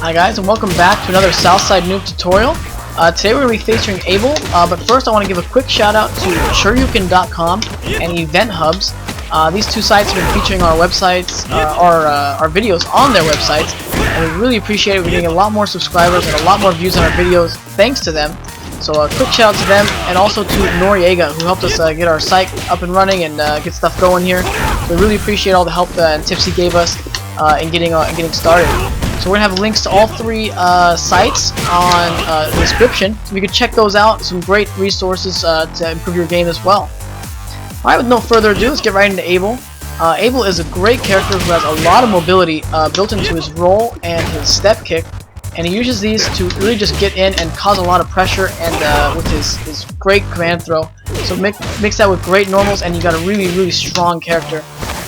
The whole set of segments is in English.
Hi guys, and welcome back to another Southside Noob tutorial. Today we're going to be featuring Abel, but first I want to give a quick shout out to Shoryuken.com and Event Hubs. These two sites have been featuring our websites, our videos on their websites, and we really appreciate it. We're getting a lot more subscribers and a lot more views on our videos thanks to them. So a quick shout out to them, and also to Noriega, who helped us get our site up and running and get stuff going here. So we really appreciate all the help and tips he gave us in getting started. So we're going to have links to all three sites on the description, so you can check those out. Some great resources to improve your game as well. Alright, with no further ado, let's get right into Abel. Abel is a great character who has a lot of mobility built into his roll and his step kick, and he uses these to really just get in and cause a lot of pressure, and with his great command throw. So mix that with great normals and you got a really strong character.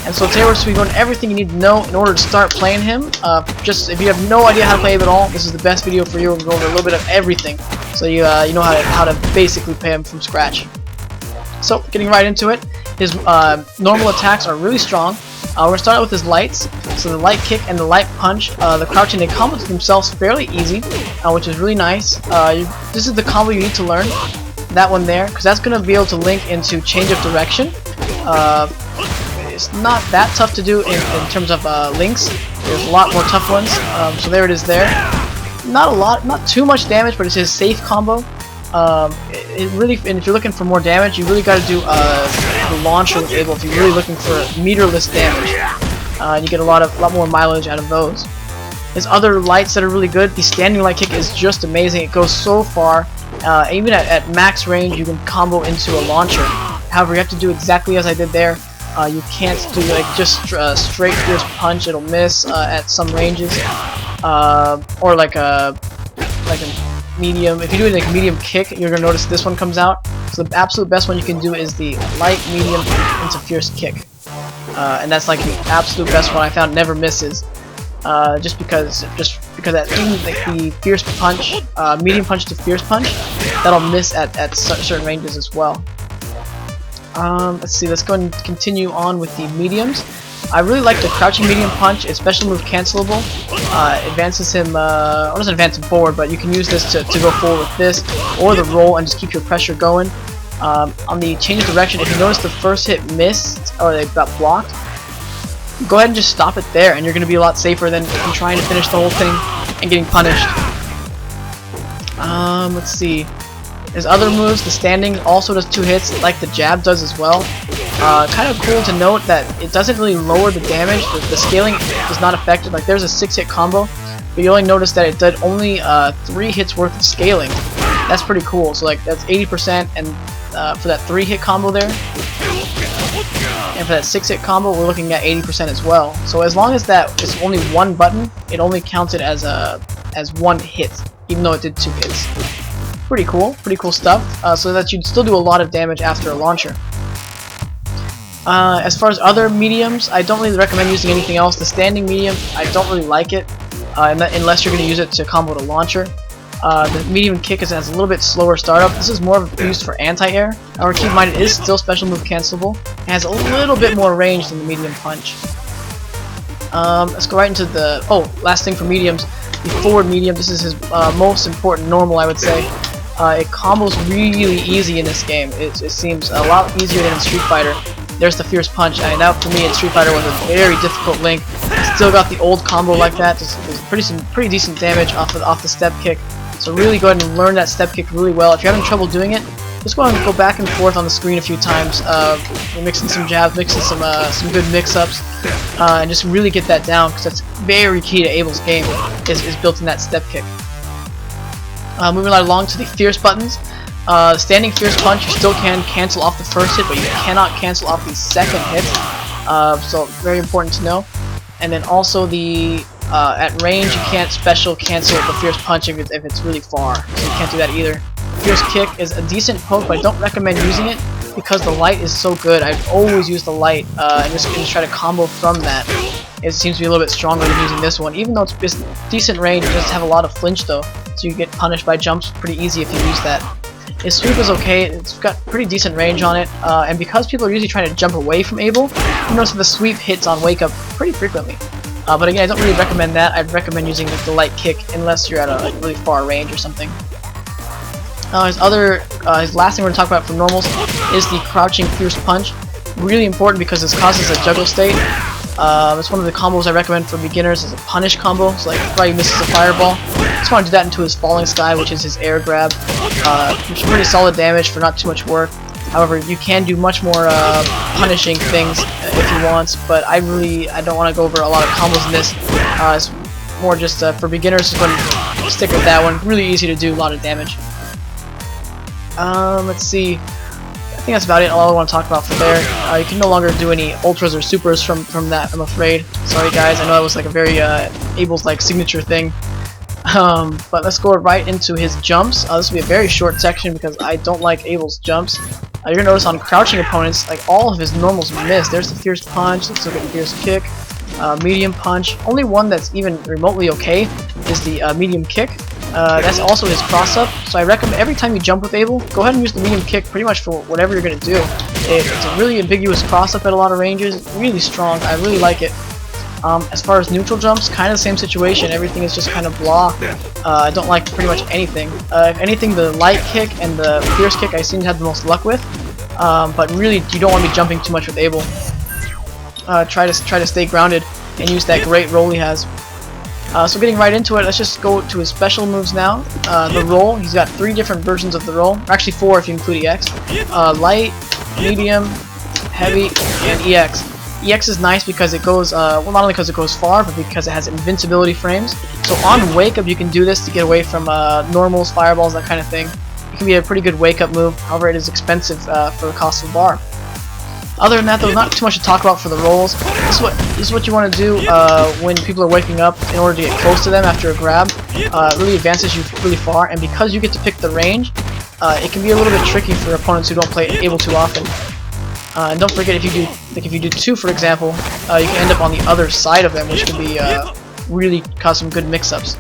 And so today we're going to be going everything you need to know in order to start playing him. Just if you have no idea how to play him at all, this is the best video for you. We'll go over a little bit of everything, so you know how to basically play him from scratch. So getting right into it, his normal attacks are really strong. We're going to start out with his lights. So the light kick and the light punch, the crouching, they combo themselves fairly easy, which is really nice. This is the combo you need to learn, that one there, because that's going to be able to link into change of direction. It's not that tough to do in terms of links. There's a lot more tough ones. So there it is there. Not too much damage, but it's his safe combo. It really, and if you're looking for more damage, you really got to do the launcher with Abel if you're really looking for meterless damage. You get a lot more mileage out of those. His other lights that are really good. The standing light kick is just amazing. It goes so far. Even at max range, you can combo into a launcher. However, you have to do exactly as I did there. You can't do like just straight fierce punch. It'll miss at some ranges, or like a medium. If you do like medium kick, you're gonna notice this one comes out. So the absolute best one you can do is the light medium into fierce kick, and that's like the absolute best one I found. Never misses, just because that even like the fierce punch, medium punch to fierce punch, that'll miss at certain ranges as well. Let's see, let's go and continue on with the mediums. I really like the crouching medium punch. It's special move cancelable. Advances him, or doesn't advance him forward, but you can use this to go forward with this, or the roll, and just keep your pressure going. On the change of direction, if you notice the first hit missed, or they got blocked, go ahead and just stop it there, and you're going to be a lot safer than trying to finish the whole thing and getting punished. Let's see. His other moves, the standing also does 2 hits, like the jab does as well. Kind of cool to note that it doesn't really lower the damage. The scaling is not affected. Like there's a 6-hit combo, but you only notice that it did only 3 hits worth of scaling. That's pretty cool. So like that's 80%, and for that 3-hit combo there, and for that 6-hit combo, we're looking at 80% as well. So as long as that is only one button, it only counted as 1 hit, even though it did 2 hits. Pretty cool stuff, so that you'd still do a lot of damage after a launcher. As far as other mediums, I don't really recommend using anything else. The standing medium, I don't really like it, unless you're going to use it to combo the launcher. The medium kick has a little bit slower startup. This is more used for anti-air. However, keep in mind it is still special move cancelable. It has a little bit more range than the medium punch. Let's go right into the last thing for mediums. The forward medium. This is his most important normal, I would say. It combos really easy in this game. It seems a lot easier than in Street Fighter. There's the fierce punch, and that for me in Street Fighter was a very difficult link. Still got the old combo like that. Just pretty decent damage off the step kick. So really go ahead and learn that step kick really well. If you're having trouble doing it, just go ahead and go back and forth on the screen a few times, mixing some jabs, mixing some good mix-ups, and just really get that down, because that's very key to Abel's game. Is built in that step kick. Moving right along to the fierce buttons. Standing fierce punch, you still can cancel off the first hit, but you cannot cancel off the second hit. So very important to know. And then also the at range, you can't special cancel the fierce punch if it's really far. So you can't do that either. Fierce kick is a decent poke, but I don't recommend using it because the light is so good. I've always used the light and just try to combo from that. It seems to be a little bit stronger than using this one, even though it's decent range. It does have a lot of flinch though, so you get punished by jumps pretty easy if you use that. His sweep is okay. It's got pretty decent range on it, and because people are usually trying to jump away from Abel, you notice that the sweep hits on wake up pretty frequently. But again, I don't really recommend that. I'd recommend using the light kick unless you're at a really far range or something. His last thing we're going to talk about for normals is the crouching fierce punch. Really important because this causes a juggle state. It's one of the combos I recommend for beginners as a punish combo. So like if Ryu misses a fireball, just want to do that into his falling sky, which is his air grab. Which is pretty solid damage for not too much work. However, you can do much more punishing things if you want, but I don't want to go over a lot of combos in this. It's more just for beginners, so go ahead and stick with that one. Really easy to do, a lot of damage. Let's see. I think that's about it. All I want to talk about from there. You can no longer do any ultras or supers from that, I'm afraid. Sorry guys, I know that was like a very Abel's like signature thing. But let's go right into his jumps. This will be a very short section because I don't like Abel's jumps. You're gonna notice on crouching opponents, like all of his normals miss. There's the fierce punch. Let's look at the fierce kick, medium punch. Only one that's even remotely okay is the medium kick. That's also his cross up. So I recommend every time you jump with Abel, go ahead and use the medium kick pretty much for whatever you're gonna do. It's a really ambiguous cross up at a lot of ranges. It's really strong. I really like it. As far as neutral jumps, kind of the same situation. Everything is just kind of blah. I don't like pretty much anything. If anything, the light kick and the fierce kick I seem to have the most luck with. But really, you don't want to be jumping too much with Abel. Try to stay grounded and use that great roll he has. So getting right into it, let's just go to his special moves now. The roll, he's got 3 different versions of the roll. Or actually 4 if you include EX. Light, medium, heavy, and EX. EX is nice because it goes, well, not only because it goes far, but because it has invincibility frames. So on wake up, you can do this to get away from normals, fireballs, that kind of thing. It can be a pretty good wake up move. However, it is expensive for the cost of a bar. Other than that, though, not too much to talk about for the rolls. This is what you want to do when people are waking up in order to get close to them after a grab. It really advances you really far, and because you get to pick the range, it can be a little bit tricky for opponents who don't play Abel too often. And don't forget, if you do 2, for example, you can end up on the other side of them, which can be really cause some good mix-ups.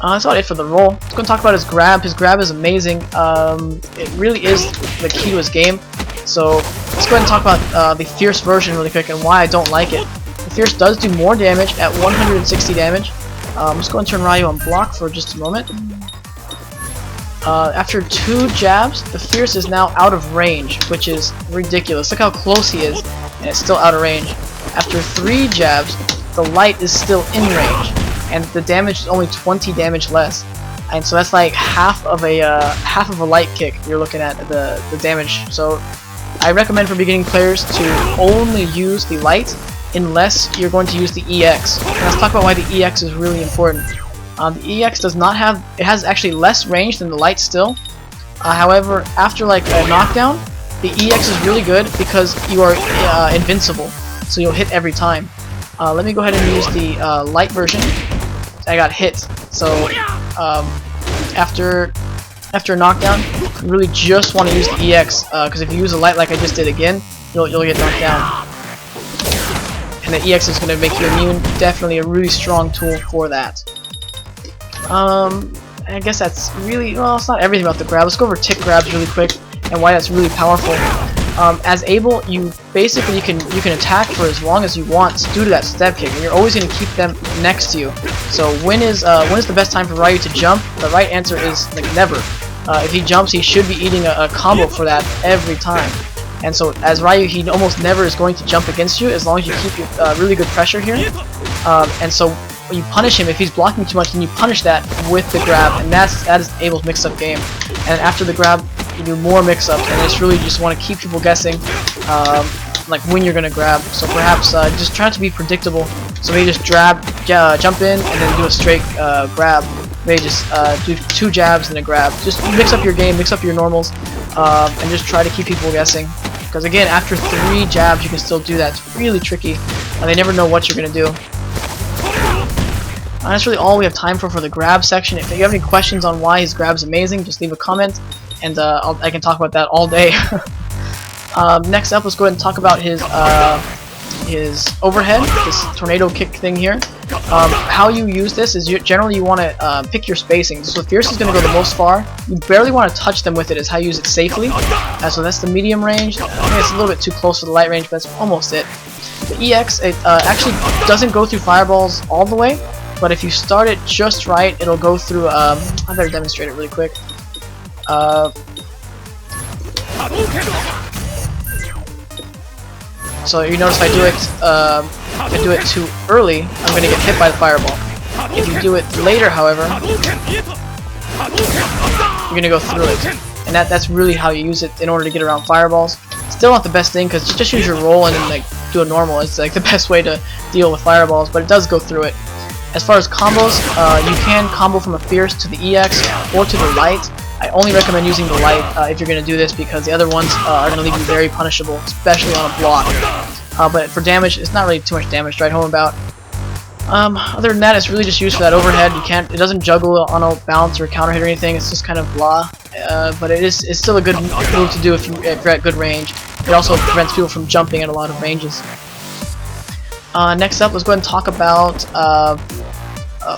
That's about it for the roll. Let's go and talk about his grab. His grab is amazing. It really is the key to his game. So let's go ahead and talk about the fierce version really quick and why I don't like it. The fierce does do more damage at 160 damage. Let's go and turn Ryu on block for just a moment. After 2 jabs, the fierce is now out of range, which is ridiculous. Look how close he is, and it's still out of range. After 3 jabs, the light is still in range, and the damage is only 20 damage less. And so that's like half of a light kick you're looking at the damage. So I recommend for beginning players to only use the light unless you're going to use the EX. And let's talk about why the EX is really important. The EX does not have, it has actually less range than the light still. However, after like a knockdown, the EX is really good because you are invincible, so you'll hit every time. Let me go ahead and use the light version. I got hit, so after a knockdown, you really just want to use the EX because if you use a light like I just did again, you'll get knocked down. And the EX is going to make you immune. Definitely a really strong tool for that. I guess that's really, well, it's not everything about the grab. Let's go over tick grabs really quick and why that's really powerful. As Abel, you can attack for as long as you want due to that step kick, and you're always going to keep them next to you. So when is the best time for Ryu to jump? The right answer is like never. If he jumps, he should be eating a combo for that every time. And so as Ryu, he almost never is going to jump against you as long as you keep really good pressure here. And so when you punish him, if he's blocking too much, then you punish that with the grab, and that is Abel's mix-up game. And after the grab, you do more mix-ups, and it's really just want to keep people guessing, like when you're gonna grab. So perhaps just try to be predictable. So maybe just jump in, and then do a straight grab. Maybe just do 2 jabs and a grab. Just mix up your game, mix up your normals, and just try to keep people guessing. Because again, after 3 jabs, you can still do that. It's really tricky, and they never know what you're gonna do. That's really all we have time for the grab section. If you have any questions on why his grab is amazing, just leave a comment, and I can talk about that all day. Next up, let's go ahead and talk about his overhead, this tornado kick thing here. How you use this is generally you want to pick your spacing. So fierce is going to go the most far. You barely want to touch them with it, is how you use it safely. So that's the medium range. I think it's a little bit too close for the light range, but that's almost it. The EX, it actually doesn't go through fireballs all the way, but if you start it just right, it'll go through, I better demonstrate it really quick. So you notice if I do it too early, I'm going to get hit by the fireball. If you do it later, however, you're going to go through it. And that's really how you use it in order to get around fireballs. Still not the best thing, because just use your roll and then, like, do a normal. It's like the best way to deal with fireballs, but it does go through it. As far as combos, you can combo from a Fierce to the EX or to the Light. I only recommend using the Light if you're going to do this, because the other ones are going to leave you very punishable, especially on a block. But for damage, it's not really too much damage to write home about. Other than that, it's really just used for that overhead. It doesn't juggle on a bounce or counter hit or anything. It's just kind of blah. But it's still a good move to do if you're at good range. It also prevents people from jumping at a lot of ranges. Next up, let's go ahead and talk about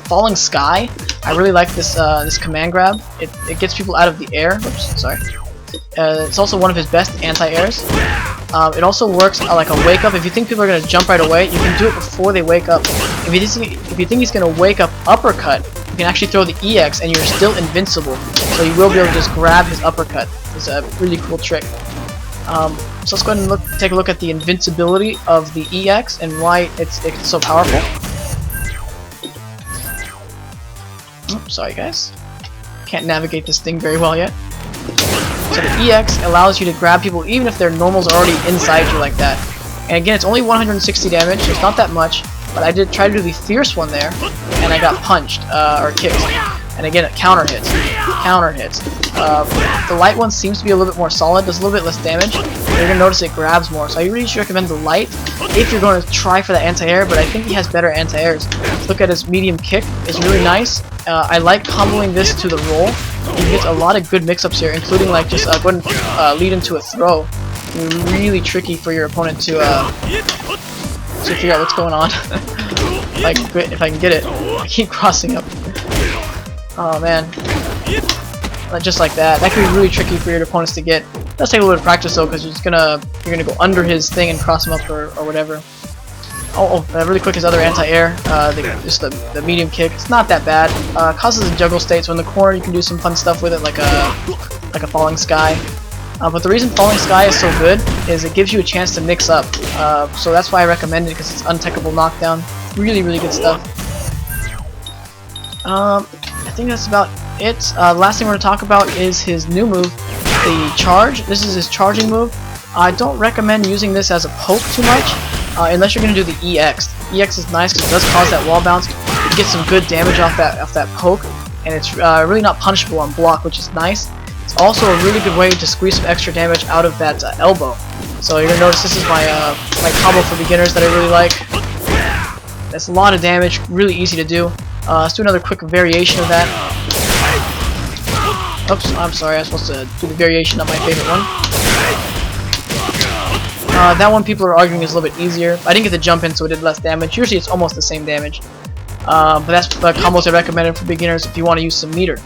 Falling Sky. I really like this this command grab. It gets people out of the air. Oops, sorry. It's also one of his best anti-airs. It also works like a wake up. If you think people are going to jump right away, you can do it before they wake up. If you think he's going to wake up uppercut, you can actually throw the EX and you're still invincible. So you will be able to just grab his uppercut. It's a really cool trick. So let's go ahead and take a look at the invincibility of the EX and why it's so powerful. Oops, sorry guys. Can't navigate this thing very well yet. So the EX allows you to grab people even if their normals are already inside you like that. And again, it's only 160 damage, so it's not that much, but I did try to do the Fierce one there, and I got punched, or kicked. And again, it counter hits. The Light one seems to be a little bit more solid, does a little bit less damage. You're going to notice it grabs more, so I really should recommend the Light if you're going to try for that anti-air, but I think he has better anti-airs. Look at his medium kick, it's really nice. I like comboing this to the roll. You get a lot of good mix-ups here, including like just go ahead and lead into a throw. It's really tricky for your opponent to figure out what's going on. if I can get it. I keep crossing up. Oh man. Just like that. That can be really tricky for your opponents to get. It does take a little bit of practice though, because you're gonna go under his thing and cross him up or whatever. Really quick, his other anti-air, just the medium kick. It's not that bad. Causes a juggle state, so in the corner you can do some fun stuff with it, like a Falling Sky. But the reason Falling Sky is so good is it gives you a chance to mix up. So that's why I recommend it, because it's untechable knockdown. Really, really good stuff. I think that's about it. The last thing we're going to talk about is his new move, the Charge. This is his charging move. I don't recommend using this as a poke too much, unless you're going to do the EX. The EX is nice because it does cause that wall bounce. You get some good damage off that poke, and it's really not punishable on block, which is nice. It's also a really good way to squeeze some extra damage out of that elbow. So you're going to notice this is my combo for beginners that I really like. That's a lot of damage, really easy to do. Let's do another quick variation of that. Oops, I'm sorry, I was supposed to do the variation of my favorite one. That one people are arguing is a little bit easier. I didn't get to jump in, so it did less damage. Usually it's almost the same damage. But that's the combos I recommended for beginners if you want to use some meter.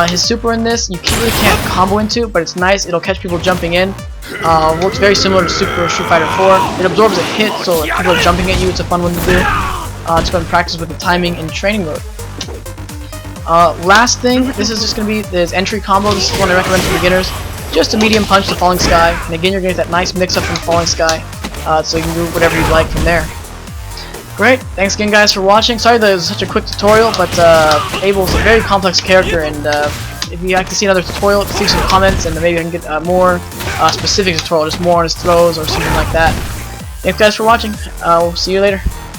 His super in this, you really can't combo into, but it's nice. It'll catch people jumping in. Works very similar to Super Street Fighter 4. It absorbs a hit, so if people are jumping at you, it's a fun one to do. Just go and practice with the timing in training mode. Last thing, this is just going to be his entry combo. This is one I recommend for beginners. Just a medium punch to Falling Sky, and again you're going to get that nice mix-up from Falling Sky, so you can do whatever you'd like from there. Great, thanks again guys for watching. Sorry that it was such a quick tutorial, but Abel's a very complex character, and if you'd like to see another tutorial, leave some comments, and maybe I can get a more specific tutorial, just more on his throws or something like that. Thanks guys for watching, we'll see you later.